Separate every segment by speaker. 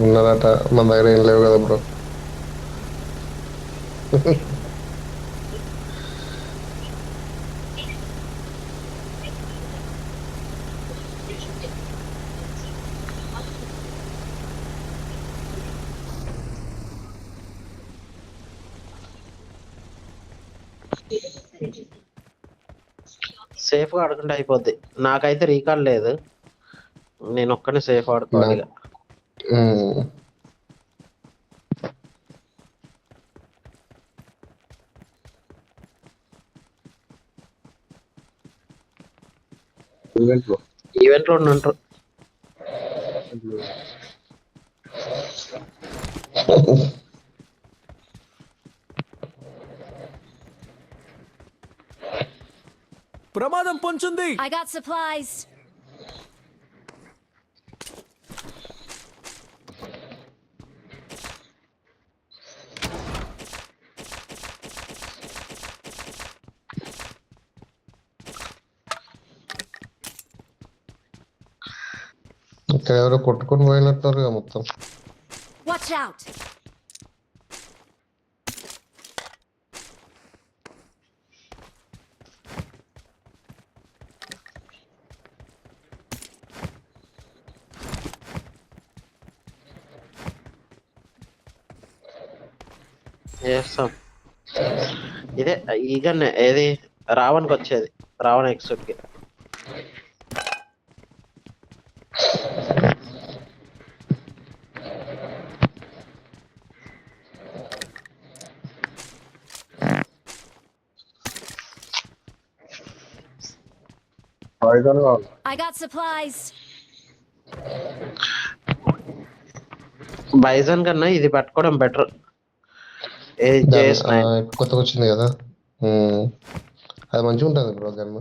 Speaker 1: ఉన్నారట. మన దగ్గర ఏం లేవు కదా బ్రో.
Speaker 2: సేఫ్ గా ఆడుకుంటే అయిపోద్ది. నాకైతే రీకాల్ లేదు, నేను ఒక్కనే సేఫ్ ఆడుకోవాలి ఇక.
Speaker 1: నాకు ఉమ్,
Speaker 3: ఈవెంట్ లో
Speaker 2: ఈవెంట్ లో ఉంటారు.
Speaker 4: ప్రమాదం పొంచుంది.
Speaker 5: I got supplies.
Speaker 1: ఇక్కడ ఎవరో కొట్టుకొని పోయినట్టున్నారు మొత్తం.
Speaker 5: Watch out.
Speaker 2: చేస్తాం. ఇదే ఈగనే ఏది రావణ్కి వచ్చేది, రావణ ఎక్స్యూట్ కి.
Speaker 3: పాయిజన్ కావాలి.
Speaker 5: I got supplies.
Speaker 2: బైజన్ కన్నా ఇది పట్టుకోవడం బెటర్. ఏది
Speaker 1: దాని
Speaker 2: చేసిన
Speaker 1: ఇప్పుడు కొత్తగా వచ్చింది కదా. అది మంచిగా ఉంటుంది బ్రో గన్.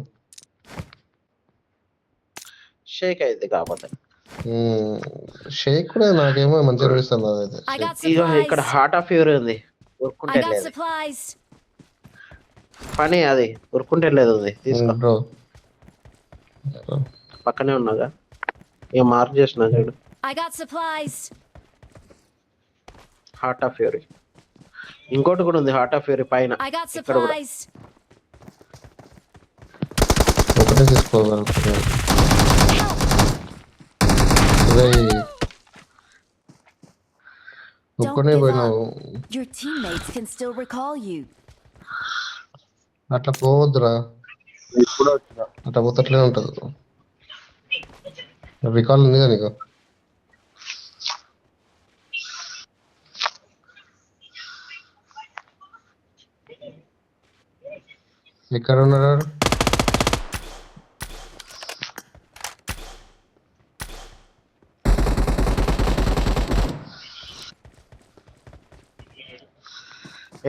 Speaker 2: షేక్ అయింది కాకపోతే.
Speaker 1: షేక్ కూడా నాకేమో మంచిగా అనిపిస్తుంది అదైతే.
Speaker 5: I got
Speaker 2: ఇక
Speaker 5: supplies.
Speaker 2: ఇక్కడ హార్ట్ ఆఫ్ ఫ్యూరీ ఉంది, ఉరుక్కుంటే
Speaker 5: I got
Speaker 2: లేదు.
Speaker 5: supplies.
Speaker 2: పని అది ఉరుక్కుంటే లేదు ఉంది, తీసుకో.
Speaker 1: బ్రో
Speaker 2: పక్కనే ఉన్నాగా, ఇక మార్క్ చేసిన చూడు.
Speaker 5: I got supplies.
Speaker 2: Heart of fury. ఇంకోటి కూడా ఉంది హార్ట్ ఆఫ్ ఫ్యూరీ పైన.
Speaker 5: I got
Speaker 2: ఇక్కడ కూడా
Speaker 5: supplies.
Speaker 1: ఒకటే తీసుకోగలుగుతున్నాను. ఒక్కనే
Speaker 5: give
Speaker 1: పోయినావు.
Speaker 5: Your teammates can still recall you.
Speaker 1: అట్లా పోవద్దురా.
Speaker 3: ఇప్పుడు వచ్చిన
Speaker 1: అట్లా పోతే అట్లనే ఉంటుంది. రికాల్ ఉంది కదా నీకు. ఎక్కడ ఉన్నాడు?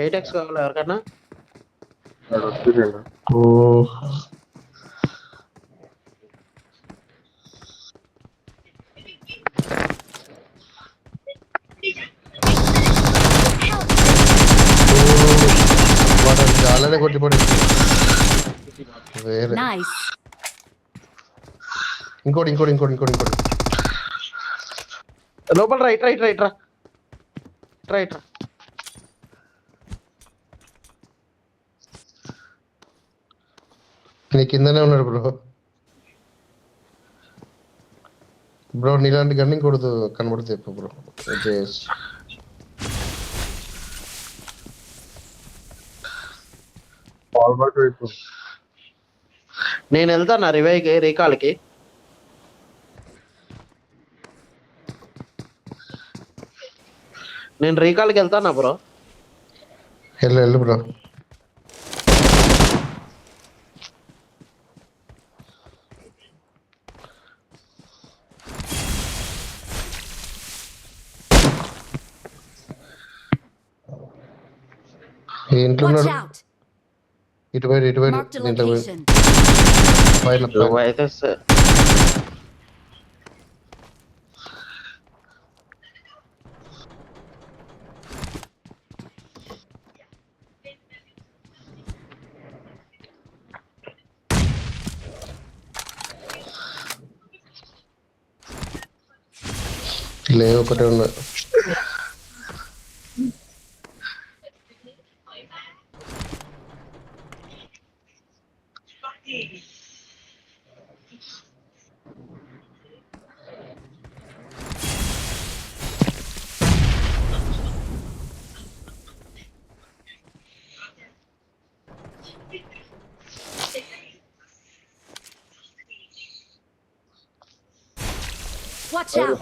Speaker 2: ఎయిట్ ఎక్స్ కావాలి ఎవరికన్నా.
Speaker 3: వచ్చిండు.
Speaker 1: వాడు జాలనే కొట్టి పడేసి వేరే.
Speaker 5: Nice.
Speaker 1: ఇంకోటి ఇంకోటి ఇంకోటి ఇంకోటి ఇంకోటి
Speaker 2: లోపల రైట్ రైట్ రైట్ రా, రైట్ రా.
Speaker 1: నీ కిందనే ఉన్నాడు బ్రో. బ్రో నీలాంటి గన్ని కొడుతూ కనబడితే చెప్పు బ్రో.
Speaker 3: ఆల్మోస్ట్ వైపు
Speaker 2: నేను వెళ్తాను రివైకి రీకాల్కి. నేను రీకాల్కి వెళ్తానా బ్రో.
Speaker 1: వెళ్ళు వెళ్ళు బ్రో. ఈ ఇంట్లో
Speaker 5: Watch
Speaker 1: ఉన్నాడు.
Speaker 5: out.
Speaker 1: ఇటువైపు ఇటువైపు
Speaker 5: Marked a
Speaker 1: దీంట్లో
Speaker 5: location.
Speaker 1: పైన
Speaker 2: నువ్వు అయితే
Speaker 1: లేవు ఒకటే ఉన్నా.
Speaker 5: Watch out!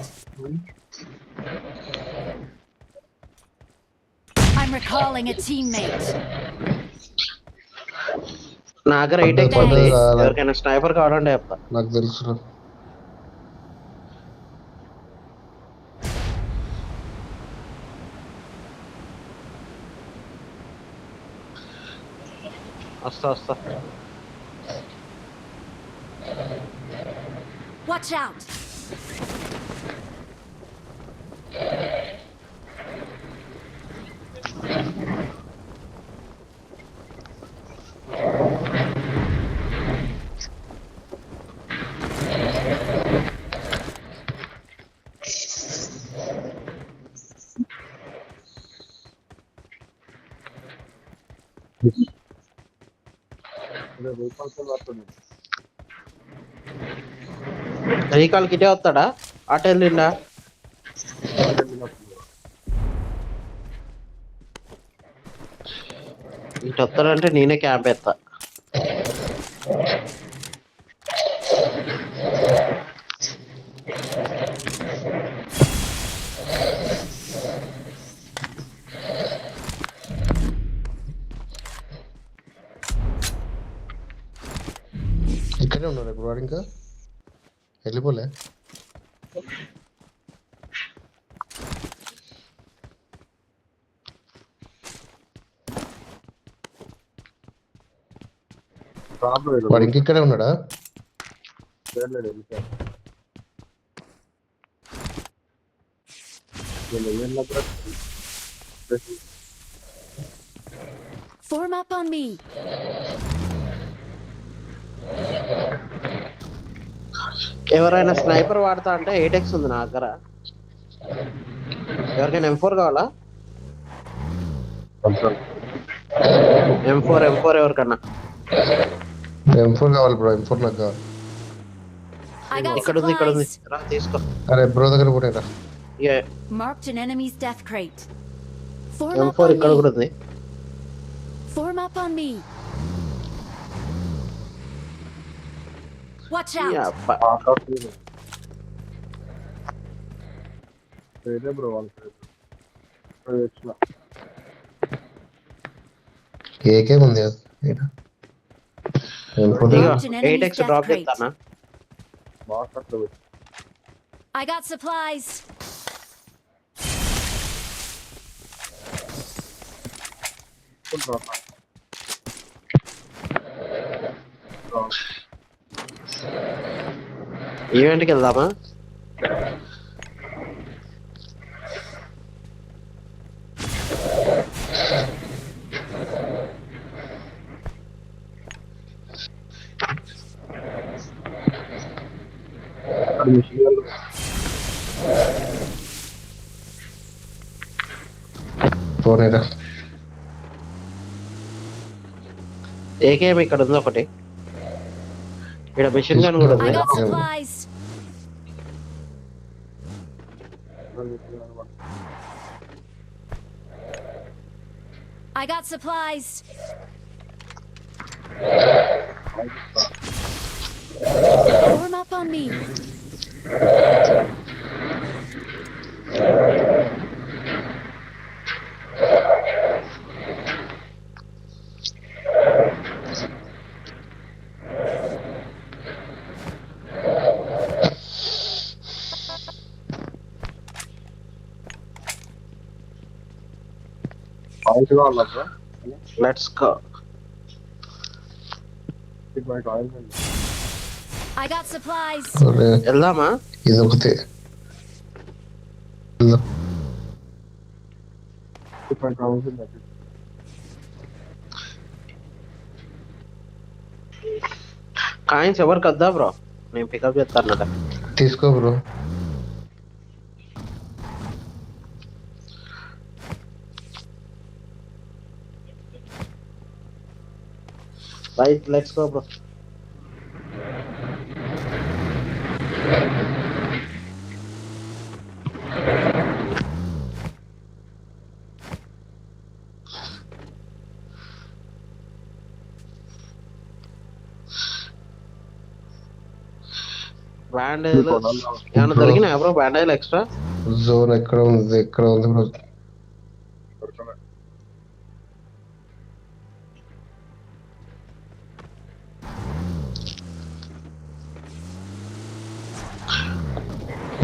Speaker 5: I'm recalling a teammate.
Speaker 2: నా దగ్గర 8x
Speaker 1: పడ్డది
Speaker 2: ఉంది.
Speaker 1: కాదా?
Speaker 2: ఎవరికైనా స్నైపర్ కావాలంటే చెప్తా.
Speaker 1: నాకు తెలుసు.
Speaker 2: వస్తా.
Speaker 5: Watch out!
Speaker 2: రీకాల్కి ఇటే వస్తాడా? అటు వెళ్ళిండా? ఇటు వస్తాడంటే నేనే క్యాంప్ ఎత్తా.
Speaker 1: ఇక్కడే ఉన్నారు ఇప్పుడు వాడు ఇంకా వెళ్ళిపోలే. వాడు ఇంక ఇక్కడే ఉన్నాడా?
Speaker 5: Form up on me.
Speaker 2: ఎవరైనా స్నైపర్ వాడతా అంటే 8x ఉంది నా దగ్గర. ఎవరికైనా M4 కావాలా? M4 ఎవరికన్నా?
Speaker 1: M4 కావాలి బ్రో. M4 నాకు కావాలి.
Speaker 5: I got
Speaker 2: ఇక్కడ ఉంది
Speaker 5: supplies.
Speaker 2: రా తీసుకో.
Speaker 1: అరే బ్రో దగ్గర కూడా రా.
Speaker 5: Marked an enemy's death crate. Form up
Speaker 2: M4
Speaker 5: on
Speaker 2: ఇక్కడ కూడా
Speaker 5: me.
Speaker 2: ఉంది.
Speaker 5: Form up on me. Watch out!
Speaker 1: AK ఉంది కదా. M4
Speaker 2: ego
Speaker 5: Marked an enemy's
Speaker 2: 8x
Speaker 5: death
Speaker 2: drop
Speaker 5: crate.
Speaker 2: చేస్తానా?
Speaker 5: I got supplies.
Speaker 2: ఈవెంట్కి వెళ్దామా?
Speaker 1: పోనేరా.
Speaker 2: ఏకేం ఇక్కడ ఉంది ఒకటి. ఇక్కడ మిషన్ గన్ కూడా
Speaker 5: I
Speaker 2: ఉంది.
Speaker 5: got supplies. I got supplies. Form up on me.
Speaker 2: Let's go.
Speaker 5: I got supplies.
Speaker 1: అరే
Speaker 2: వెళ్దామా?
Speaker 1: ఇది ఒకటి. కాయిన్స్ ఎవరికి వద్దా బ్రో? నేను పికప్ చేస్తాను. తీసుకో bro.
Speaker 2: Right let's go bro. Bandage ఏమైనా దొరికినాయా బ్రో? బ్యాండేజ్ ఎక్స్ట్రా
Speaker 1: జోన్ ఎక్కడ ఉంది బ్రో?
Speaker 3: దొరకలే.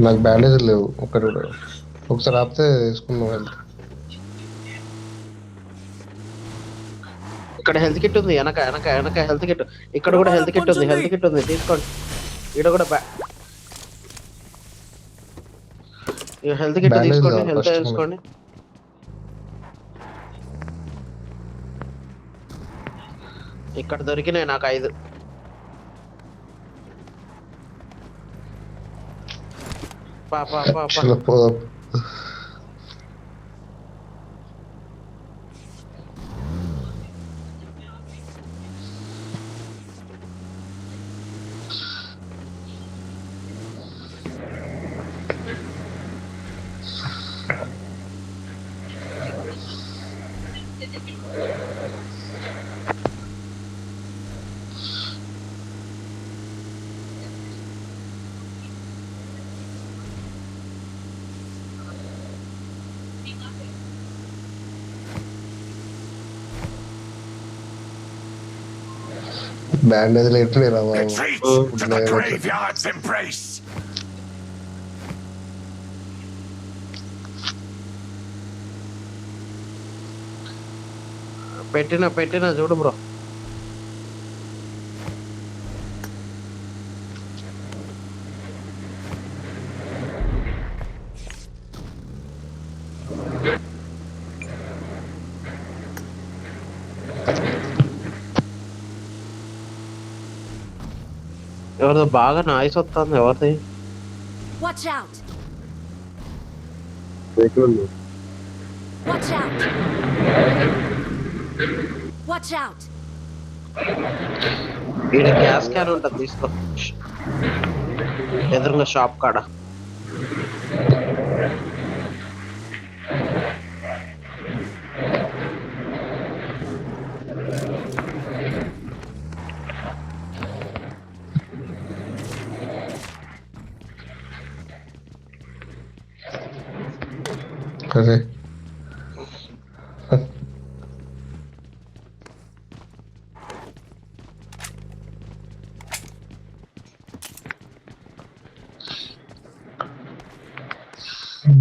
Speaker 1: నాకు బ్యాండేజ్ లేవు ఒకటి కూడా. ఒకసారి ఆపితే వేసుకున్నాం హెల్త్.
Speaker 2: ఇక్కడ హెల్త్ కిట్ ఉంది, వెనక వెనక వెనక హెల్త్ కిట్. ఇక్కడ కూడా హెల్త్ కిట్ ఉంది, హెల్త్ కిట్ ఉంది, తీసుకోండి. ఇక్కడ కూడా హెల్త్ కిట్
Speaker 1: Bandage
Speaker 2: తీసుకోండి,
Speaker 1: కావాలి
Speaker 2: హెల్త్
Speaker 1: first
Speaker 2: తీసుకోండి. ఇక్కడ దొరికినాయి నాకు 5. పా పా పా పా.
Speaker 1: చలో పోదాం. బ్యాండేజ్ లేట్లేరా బాబు.
Speaker 6: Retreat to the graveyard's embrace.
Speaker 2: పెట్టిన చూడు బ్రో. ఎవరిదో బాగా నాయిస్ వస్తుంది, ఎవరిది?
Speaker 5: Watch out!
Speaker 3: వెహికల్ ఉంది.
Speaker 5: Watch out! Watch out!
Speaker 2: ఈడ గ్యాస్ క్యాన్ ఉంటుంది, తీసుకో. ఎదురుగా షాప్ కాడ.
Speaker 1: అదే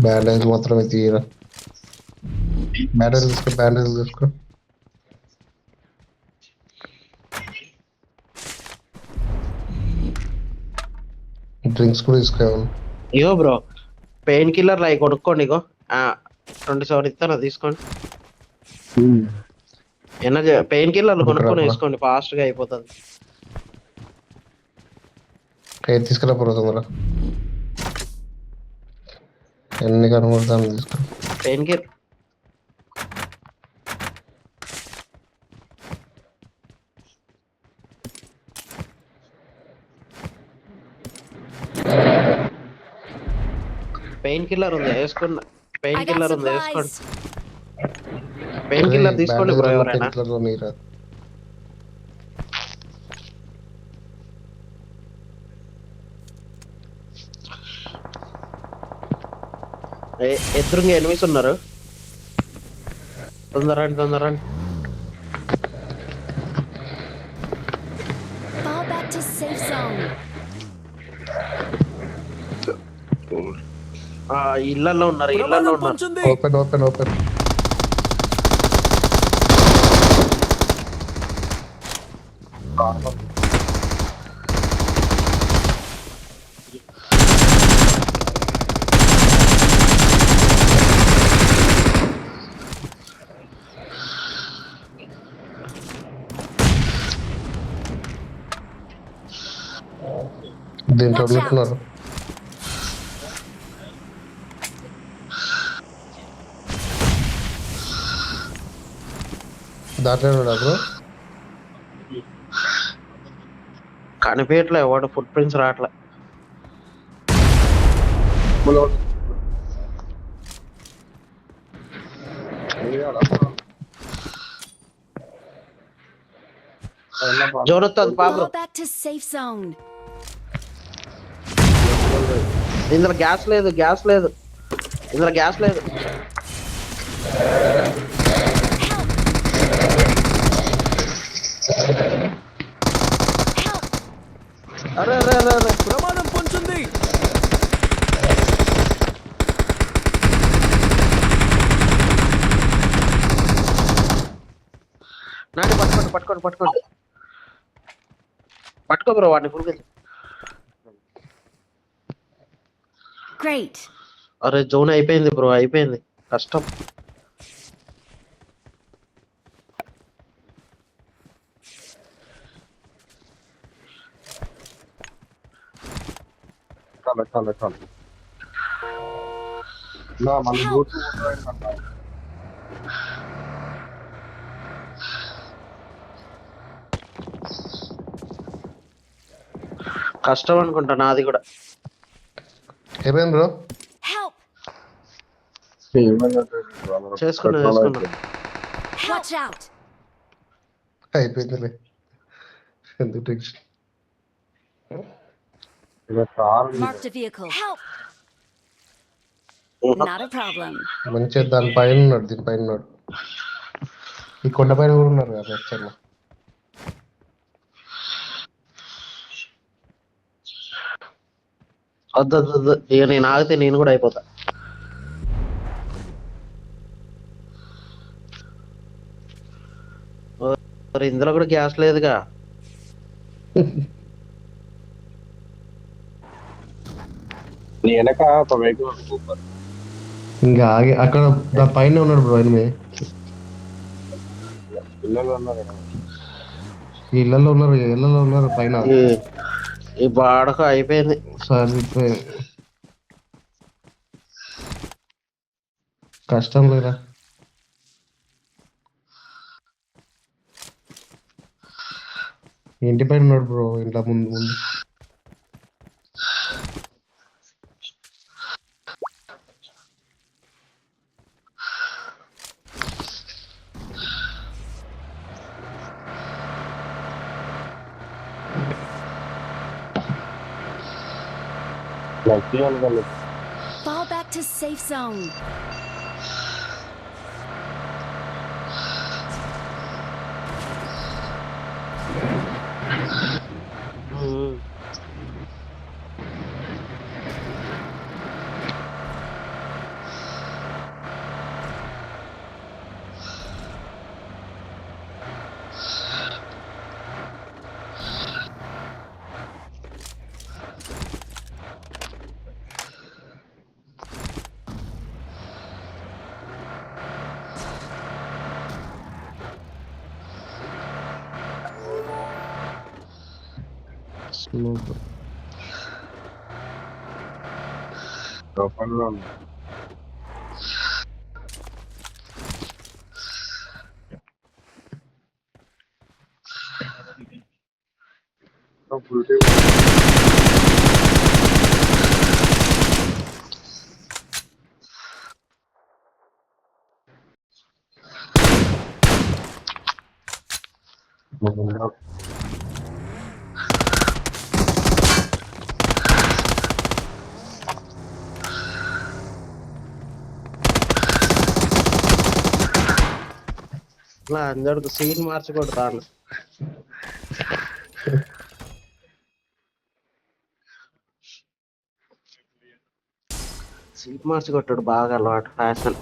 Speaker 1: బ్యాండేజ్ మాత్రమే తీయరా. బ్యాండేజ్ తీసుకో. డ్రింక్స్ కూడా తీసుకోవాలి.
Speaker 2: ఇగో బ్రో, పెయిన్ కిల్లర్ అవి కొనుక్కోండి. ఇగో 27 ఇస్తాను, తీసుకోండి. ఎనర్జీ పెయిన్ కిల్లర్లు కొనుక్కొని వేసుకోండి, ఫాస్ట్ గా అయిపోతుంది.
Speaker 1: తీసుకురా పోరా తొందర. ఎన్ని కనుగొడతాను తీసుకో.
Speaker 2: పెయిన్ కిల్లర్ ఉంది, వేసుకోండి. పెయిన్
Speaker 5: I
Speaker 2: కిల్లర్
Speaker 5: got
Speaker 2: ఉంది, వేసుకోండి.
Speaker 5: supplies.
Speaker 2: పెయిన్ కిల్లర్ తీసుకోండి బ్రో ఎవరైనా.
Speaker 1: నీరా
Speaker 2: ఎదురుగా ఎనిమిస్ ఉన్నారు, తొందరండి.
Speaker 5: Fall back to safe zone.
Speaker 2: ఇళ్లలో ఉన్నారు.
Speaker 4: ప్రమాదం పొంచుంది.
Speaker 1: ఓపెన్. దీంట్లో
Speaker 5: Watch out.
Speaker 1: ఉన్నారు. దాంట్లో బ్రో
Speaker 2: కనిపించట్లే వాడు ఫుట్ ప్రింట్స్ రావట్లే. జోన్ వస్తుంది పాపం.
Speaker 5: Fall back to safe zone.
Speaker 2: ఇందులో గ్యాస్ లేదు, ఇందులో గ్యాస్ లేదు. అరే అరే అరే అరే
Speaker 4: ప్రమాదం పొంచుంది.
Speaker 2: నాని పట్టుకో బ్రో వాడిని ఫుల్.
Speaker 5: Great.
Speaker 2: అరే జోన్ అయిపోయింది బ్రో, అయిపోయింది, కష్టం.
Speaker 3: చాలు నా మన నోట్స్
Speaker 2: కష్టం అనుకుంటా నాది కూడా.
Speaker 1: అయిపోయింది బ్రో.
Speaker 5: Help.
Speaker 2: చేసుకున్నా.
Speaker 5: Watch out.
Speaker 1: అయిపోయిందిలే, ఎందుకు tension.
Speaker 5: Marked a vehicle. Help. Not a problem.
Speaker 1: మంచిగా దానిపైన ఉన్నాడు, దీనిపైన ఉన్నాడు, ఈ కొండ పైన కూడా ఉన్నారు కదా లెక్చర్లో.
Speaker 2: వద్దు ఇక నేను ఆగితే నేను కూడా అయిపోతా. మరి ఇందులో కూడా గ్యాస్ లేదుగా.
Speaker 3: నీ వెనక ఒక వెహికల్ సూపర్.
Speaker 1: ఇంకా ఆగి అక్కడ దాని పైన ఉన్నాడు బ్రో. ఆయన
Speaker 3: పిల్లలు ఉన్నారు కదా.
Speaker 1: ఈ ఇళ్ళల్లో ఉన్నారు పైన.
Speaker 2: ఈ బాడక అయిపోయింది.
Speaker 1: సరే కష్టం లేదా. ఇంటి పైన ఉన్నాడు బ్రో, ఇంట్లో ముందు.
Speaker 5: Fall back to safe zone.
Speaker 3: పనిలో ఉంది.
Speaker 2: ఇలా అందరికి సీట్ మార్చకూడదు. సీట్ మార్చి కొట్టాడు బాగా అలవాటు, ఫ్యాషన్.